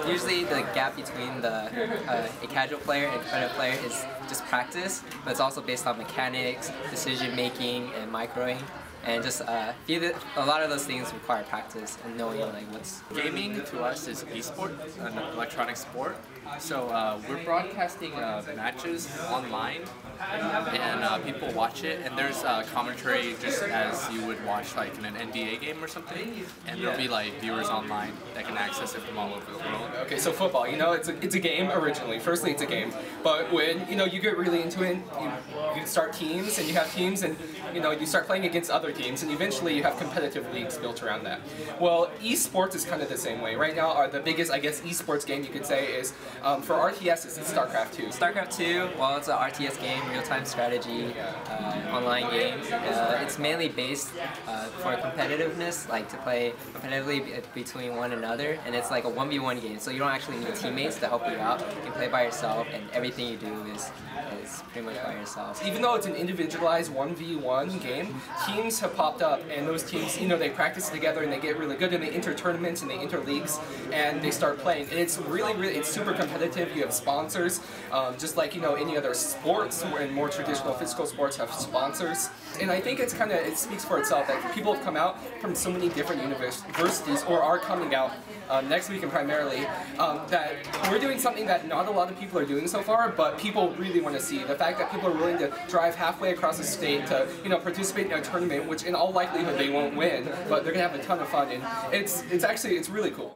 Usually the gap between a casual player and a competitive player is just practice, but it's also based on mechanics, decision making, and microing. And just a lot of those things require practice and knowing like what's... Gaming to us is esport, an electronic sport. So we're broadcasting matches online, and people watch it. And there's commentary just as you would watch like in an NBA game or something. And there'll be like viewers online that can access it from all over the world. Okay, so football, you know, it's a game originally. Firstly, it's a game, but when you get really into it, you start teams, and you have teams, and you start playing against other teams, and eventually you have competitive leagues built around that. Well, esports is kind of the same way. Right now, the biggest, I guess, esports game you could say is, for RTS, it's StarCraft 2. StarCraft 2, well, it's an RTS game, real-time strategy, online game. It's mainly based for competitiveness, like to play competitively between one another, and it's like a 1v1 game, so you don't actually need teammates to help you out. You can play by yourself, and everything you do is pretty much by yourself. Even though it's an individualized 1v1 game, teams have popped up, and those teams, they practice together and they get really good, and they enter tournaments and they enter leagues, and they start playing. And it's it's super competitive. You have sponsors, just like any other sports, and more traditional physical sports have sponsors. And I think it speaks for itself that people have come out from so many different universities, or are coming out next week and primarily, that we're doing something that not a lot of people are doing so far, but people really want to see. The fact that people are willing to drive halfway across the state to participate in a tournament, which in all likelihood they won't win, but they're gonna have a ton of fun, and it's really cool.